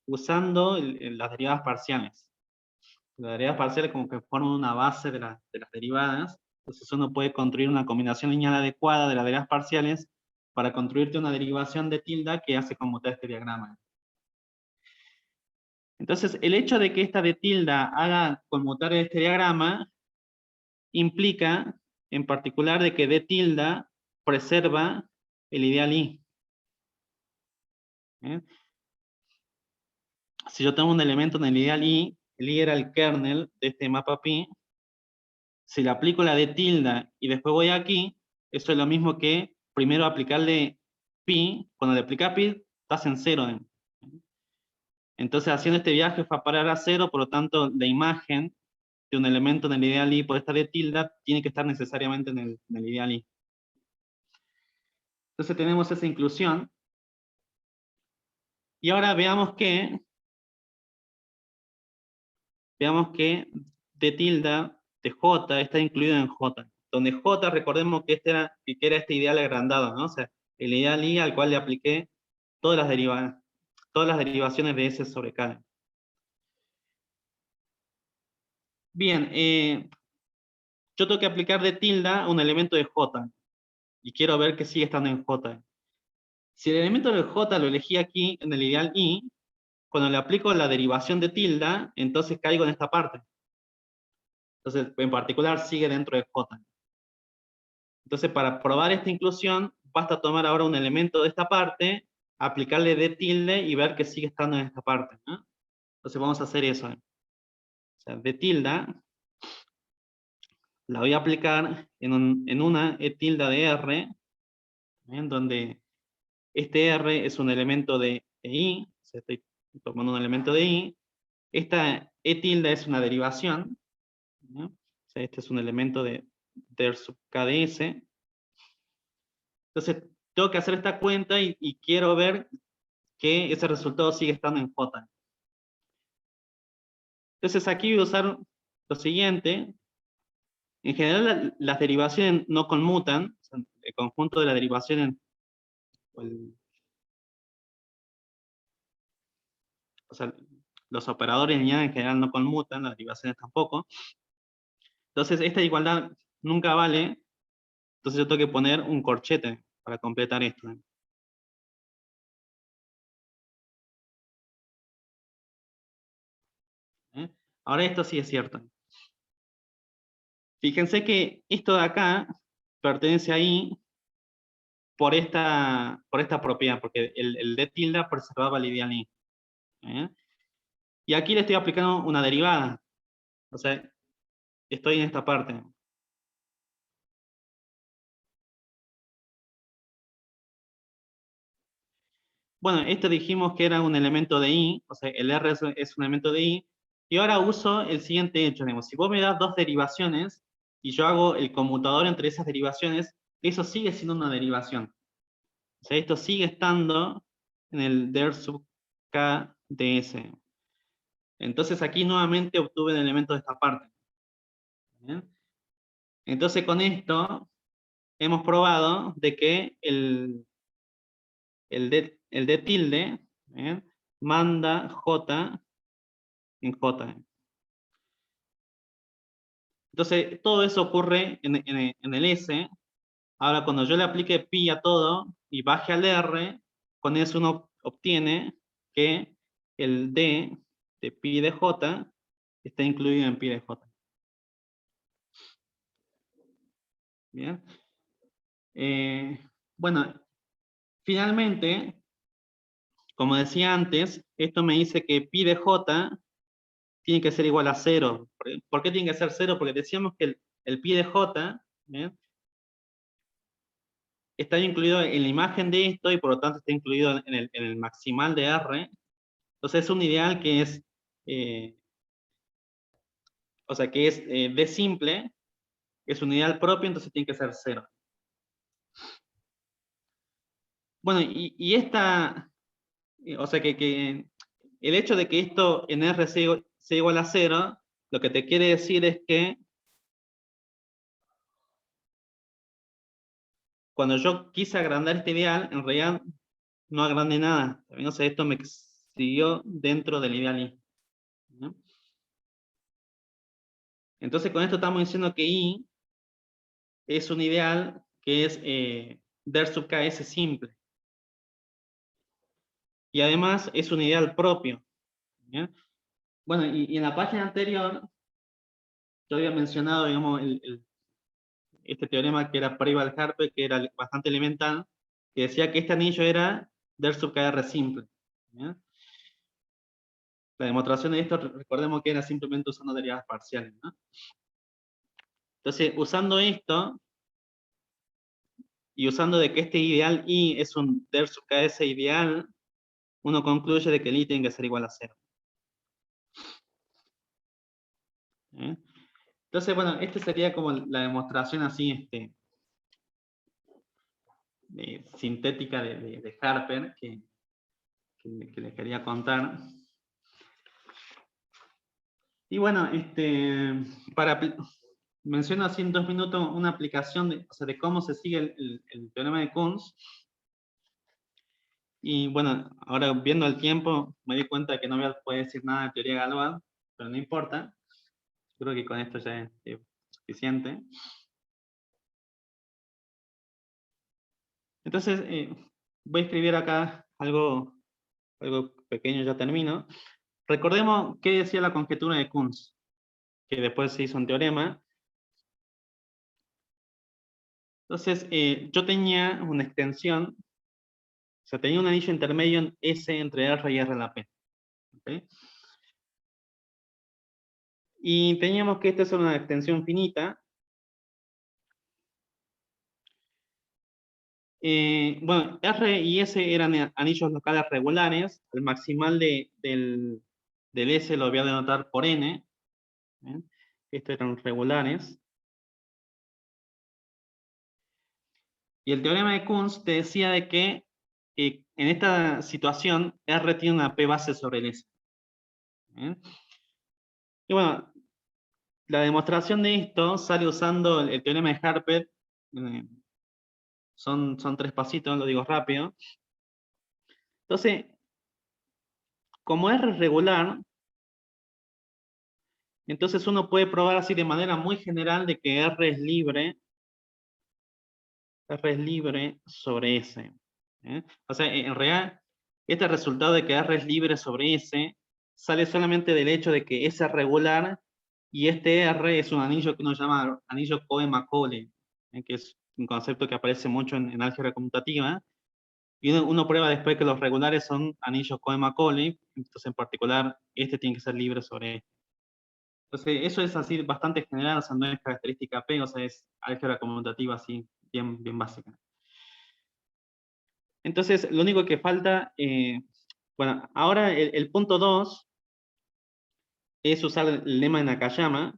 usando las derivadas parciales. Las derivadas parciales como que forman una base de las derivadas. Entonces uno puede construir una combinación lineal adecuada de las derivadas parciales para construirte una derivación de tilde que hace conmutar este diagrama. Entonces, el hecho de que esta de tilde haga conmutar este diagrama implica, en particular, de que de tilde preserva el ideal I. Si yo tengo un elemento en el ideal I, el I era el kernel de este mapa pi, si le aplico la de tilde y después voy aquí, eso es lo mismo que primero aplicarle pi, cuando le aplicas pi, estás en 0. Entonces, haciendo este viaje fue a parar a 0, por lo tanto, la imagen de un elemento en el ideal I por esta de tilde tiene que estar necesariamente en el ideal I. Entonces tenemos esa inclusión. Y ahora veamos que de tilde de J está incluido en J. Donde J, recordemos que era este ideal agrandado, ¿no? O sea, el ideal I al cual le apliqué todas las derivaciones de S sobre K. Bien, yo tengo que aplicar de tilde a un elemento de J. Y quiero ver que sigue estando en J. Si el elemento del J lo elegí aquí en el ideal I, cuando le aplico la derivación de tilde, entonces caigo en esta parte. Entonces, en particular, sigue dentro de J. Entonces, para probar esta inclusión, basta tomar ahora un elemento de esta parte, aplicarle de tilde y ver que sigue estando en esta parte, ¿no? Entonces vamos a hacer eso. O sea, de tilde la voy a aplicar en una E tilde de R, en donde este R es un elemento de I, o sea, estoy tomando un elemento de I. Esta E tilde es una derivación, ¿no? O sea, este es un elemento de der sub K de S. Entonces, tengo que hacer esta cuenta y quiero ver que ese resultado sigue estando en J. Entonces, aquí voy a usar lo siguiente. En general, las derivaciones no conmutan. O sea, el conjunto de las derivaciones, o sea, los operadores lineales en general no conmutan, las derivaciones tampoco. Entonces, esta igualdad nunca vale. Entonces, yo tengo que poner un corchete para completar esto. Ahora esto sí es cierto. Fíjense que esto de acá pertenece ahí por esta propiedad, porque el D tilde preservaba el ideal I. Y aquí le estoy aplicando una derivada. O sea, estoy en esta parte. Bueno, esto dijimos que era un elemento de I, o sea, el R es un elemento de I, y ahora uso el siguiente hecho, digamos, si vos me das dos derivaciones, y yo hago el conmutador entre esas derivaciones, eso sigue siendo una derivación. O sea, esto sigue estando en el der sub k ds. Entonces aquí nuevamente obtuve el elemento de esta parte. ¿Bien? Entonces con esto hemos probado de que el D tilde manda J en J. Entonces todo eso ocurre en el S. Ahora cuando yo le aplique pi a todo y baje al R, con eso uno obtiene que el D de pi de J está incluido en pi de J. Bien. Bueno, finalmente, como decía antes, esto me dice que pi de J tiene que ser igual a 0. ¿Por qué tiene que ser 0? Porque decíamos que el pi de J está incluido en la imagen de esto y por lo tanto está incluido en el maximal de R. Entonces es un ideal que es, o sea, que es D simple, es un ideal propio, entonces tiene que ser 0. Bueno, y esta, o sea, que el hecho de que esto en R sea igual a 0, lo que te quiere decir es que cuando yo quise agrandar este ideal, en realidad no agrandé nada. O sea, esto me siguió dentro del ideal I. ¿No? Entonces con esto estamos diciendo que I es un ideal que es der sub ks simple. Y además es un ideal propio. ¿Bien? Bueno, y en la página anterior yo había mencionado, digamos, este teorema que era Paribal-Harpe, que era bastante elemental, que decía que este anillo era der sub kr simple. ¿Bien? La demostración de esto, recordemos que era simplemente usando derivadas parciales, ¿no? Entonces, usando esto, y usando de que este ideal I es un der sub ks ideal, uno concluye de que el I tiene que ser igual a 0. Entonces, bueno, esta sería como la demostración así, sintética de Harper, que les quería contar. Y bueno, menciono así en 2 minutos una aplicación o sea, de cómo se sigue el teorema de Kunz. Y bueno, ahora viendo el tiempo, me di cuenta que no voy a poder decir nada de teoría Galois, pero no importa. Creo que con esto ya es suficiente. Entonces, voy a escribir acá algo pequeño, ya termino. Recordemos qué decía la conjetura de Kunz, que después se hizo un teorema. Entonces, yo tenía una extensión, o sea, tenía un anillo intermedio en S entre R y R en la P. ¿Okay? Y teníamos que esta es una extensión finita. Bueno, R y S eran anillos locales regulares. El maximal del S lo voy a denotar por N. Estos eran regulares. Y el teorema de Kunz te decía de que en esta situación R tiene una P base sobre el S. Y bueno, la demostración de esto sale usando el teorema de Harper. Son 3 pasitos, lo digo rápido. Entonces, como R es regular, entonces uno puede probar así de manera muy general de que R es libre sobre S. O sea, en realidad, este resultado de que R es libre sobre S sale solamente del hecho de que S es regular y este R es un anillo que uno llama anillo Cohen-Macaulay, que es un concepto que aparece mucho en álgebra conmutativa. Y uno prueba después que los regulares son anillos Cohen-Macaulay, entonces en particular este tiene que ser libre sobre este. Entonces eso es así bastante general, o sea, no es característica P, o sea, es álgebra conmutativa así, bien básica. Entonces lo único que falta, bueno, ahora el punto 2 es usar el lema de Nakayama.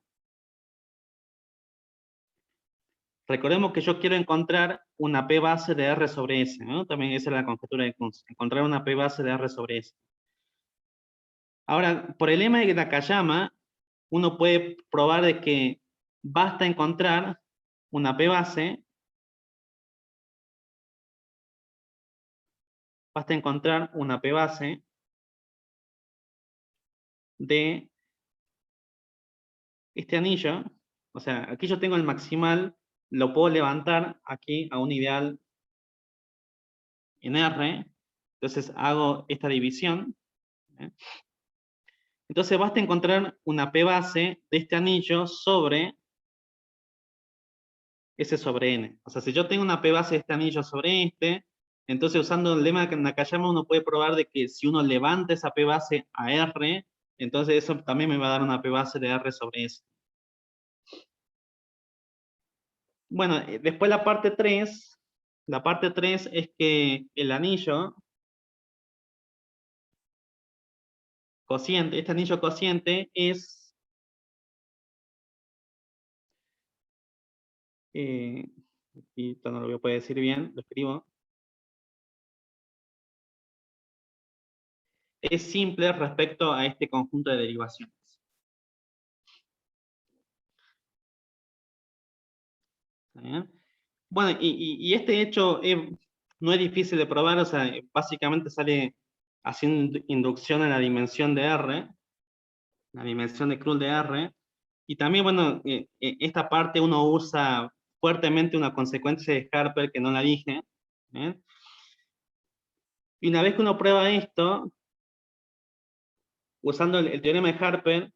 Recordemos que yo quiero encontrar una P base de R sobre S, ¿no? También esa es la conjetura de Kunz, encontrar una P base de R sobre S. Ahora, por el lema de Nakayama, uno puede probar de que basta encontrar una P base, de este anillo. O sea, aquí yo tengo el maximal, lo puedo levantar aquí a un ideal en R, entonces hago esta división. Entonces basta encontrar una P base de este anillo sobre S sobre N. O sea, si yo tengo una P base de este anillo sobre este, entonces usando el lema de Nakayama uno puede probar de que si uno levanta esa P base a R, entonces eso también me va a dar una P base de R sobre S. Bueno, después la parte 3 es que el anillo cociente, este anillo cociente es y esto no lo voy a poder decir bien, lo escribo. Es simple respecto a este conjunto de derivaciones. ¿Está bien? Bueno, y este hecho no es difícil de probar, o sea, básicamente sale haciendo inducción a la dimensión de R, la dimensión de Krull de R, y también, bueno, esta parte uno usa fuertemente una consecuencia de Harper que no la dije, ¿bien? Y una vez que uno prueba esto, usando el teorema de Harper,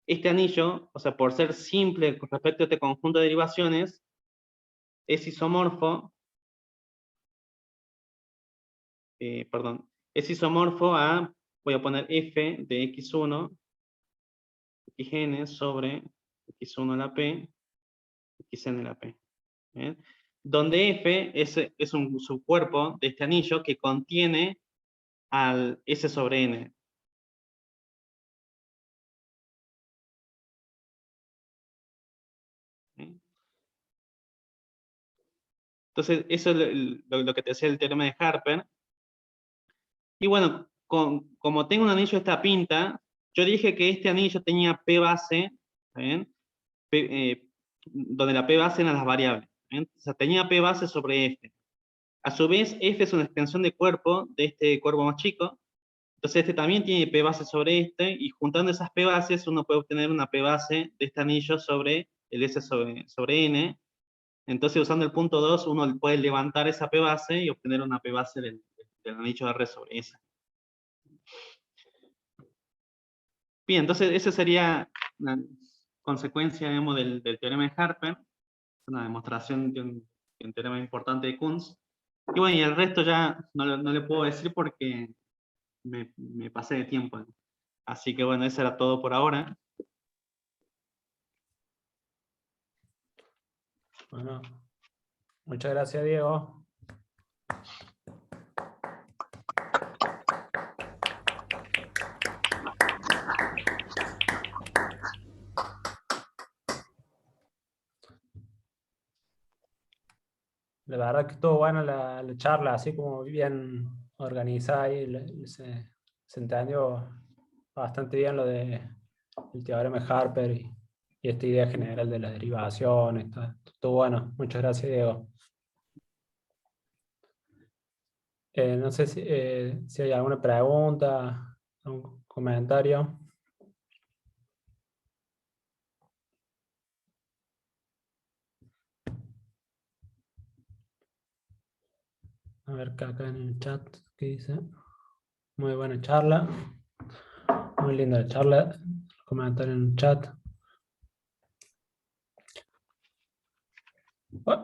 este anillo, o sea, por ser simple con respecto a este conjunto de derivaciones, es isomorfo, es isomorfo a, voy a poner f de x1, xn sobre x1 a la p, xn a la p. ¿Bien? Donde f es un subcuerpo de este anillo que contiene al s sobre n. ¿Bien? Entonces, eso es lo que te decía el teorema de Harper. Y bueno, como tengo un anillo de esta pinta, yo dije que este anillo tenía P base, ¿bien? Donde la P base eran las variables. ¿Bien? O sea, tenía P base sobre F. A su vez, F es una extensión de cuerpo de este cuerpo más chico. Entonces, este también tiene P base sobre este, y juntando esas P bases, uno puede obtener una P base de este anillo sobre el S sobre N. Entonces, usando el punto 2, uno puede levantar esa P base y obtener una P base del anillo de R sobre S. Bien, entonces esa sería una consecuencia, digamos, del teorema de Harper, una demostración de un teorema importante de Kunz. Y bueno, y el resto ya no le puedo decir porque me pasé de tiempo. Así que bueno, eso era todo por ahora. Bueno, muchas gracias, Diego. La verdad que estuvo buena la charla, así como bien organizada y se entendió bastante bien lo de el teorema de Harper y esta idea general de la derivación. Estuvo bueno. Muchas gracias, Diego. No sé si hay alguna pregunta, algún comentario. A ver acá en el chat qué dice. Muy buena charla. Muy linda la charla. Comentar en el chat.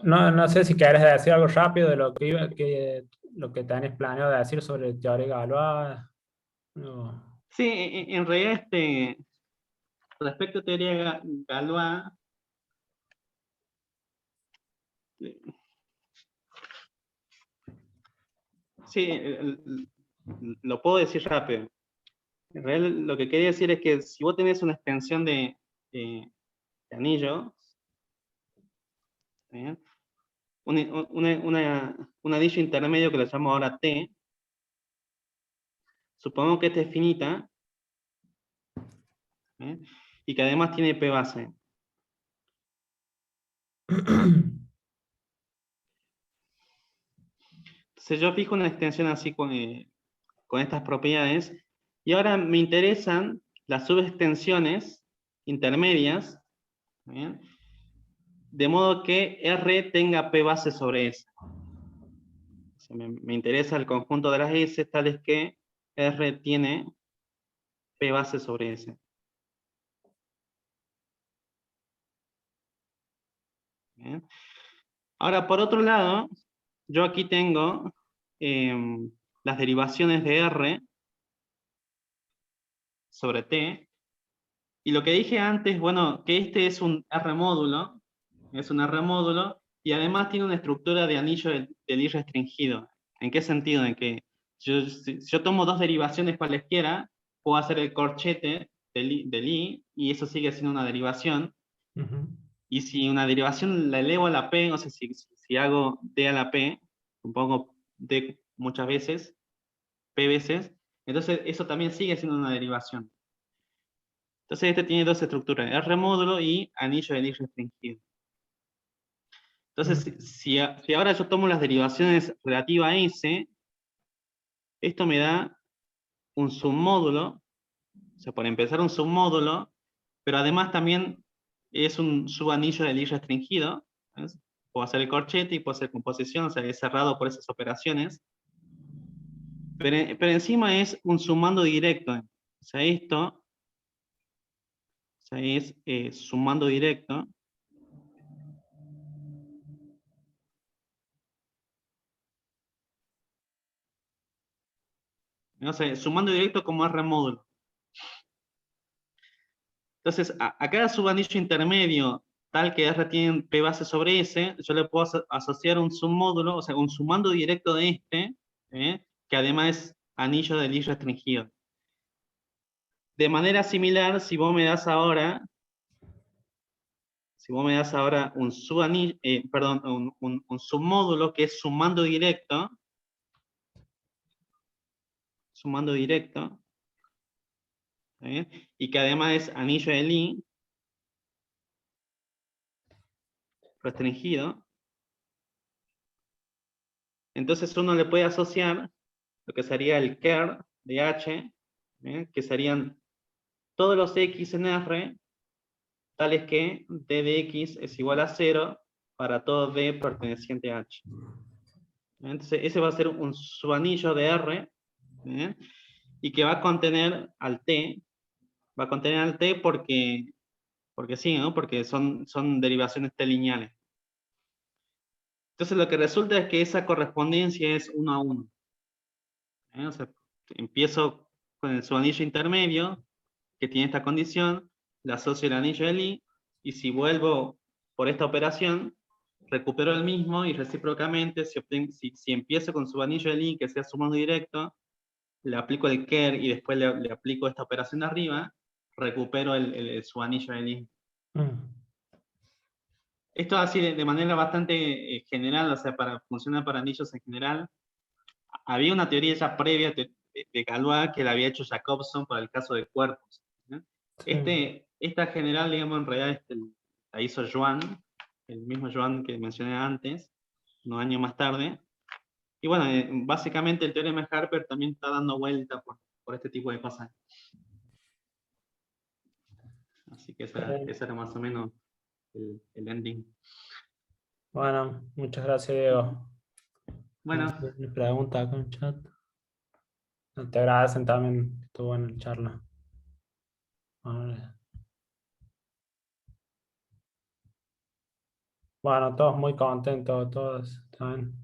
No sé si querés decir algo rápido de lo que tenés planeado de decir sobre teoría Galois. No. Sí, en realidad, respecto a teoría Galois, sí, lo puedo decir rápido. En realidad lo que quería decir es que si vos tenés una extensión de anillo, ¿bien? Un anillo intermedio que lo llamo ahora T, supongamos que esta es finita, ¿bien? Y que además tiene P base. Entonces yo fijo una extensión así con estas propiedades, y ahora me interesan las subextensiones intermedias, ¿bien? De modo que R tenga P base sobre S. O sea, me interesa el conjunto de las S tales que R tiene P base sobre S. ¿Bien? Ahora, por otro lado, yo aquí tengo las derivaciones de R sobre T, y lo que dije antes, bueno, que este es un R módulo, y además tiene una estructura de anillo del I restringido. ¿En qué sentido? En que si yo tomo dos derivaciones cualesquiera, puedo hacer el corchete del I, y eso sigue siendo una derivación. Y si una derivación la elevo a la P, o sea, si hago D a la P, supongo D muchas veces, P veces, entonces eso también sigue siendo una derivación. Entonces este tiene dos estructuras, R módulo y anillo de Lie restringido. Entonces, si ahora yo tomo las derivaciones relativas a S, esto me da un submódulo, o sea, por empezar un submódulo, pero además también es un subanillo de Lie restringido. ¿Ves? Puedo hacer el corchete y puedo hacer composición, o sea, es cerrado por esas operaciones. Pero encima es un sumando directo. O sea, esto es sumando directo. O sea, sumando directo como R módulo. Entonces, a cada subanillo intermedio, tal que R tiene P base sobre S, yo le puedo asociar un submódulo, o sea, un sumando directo de este, que además es anillo de Lie restringido. De manera similar, si vos me das ahora un subanillo, un submódulo que es sumando directo, y que además es anillo de Lie restringido, entonces uno le puede asociar lo que sería el ker de H, que serían todos los X en R, tales que D de X es igual a 0 para todo D perteneciente a H. Entonces ese va a ser un subanillo de R, y que va a contener al T, porque sí, ¿no? Porque son derivaciones T lineales. Entonces lo que resulta es que esa correspondencia es 1 a 1. O sea, empiezo con el subanillo intermedio, que tiene esta condición, le asocio el anillo de Lie, y si vuelvo por esta operación, recupero el mismo, y recíprocamente, si empiezo con subanillo de Lie, que sea sumando directo, le aplico el ker y después le aplico esta operación de arriba, recupero el subanillo de Lie. Esto así de manera bastante general, o sea, funciona para anillos en general. Había una teoría ya previa de Galois que la había hecho Jacobson para el caso de cuerpos, ¿no? Sí. Esta general, digamos, en realidad la hizo Joan, el mismo Joan que mencioné antes, unos años más tarde. Y bueno, básicamente el teorema de Harper también está dando vuelta por este tipo de cosas. Así que ese era más o menos el ending. Bueno, muchas gracias, Diego. Bueno. ¿Me pregunta acá en el chat? Te agradecen también, estuvo buena la charla. Bueno, todos muy contentos, todos también.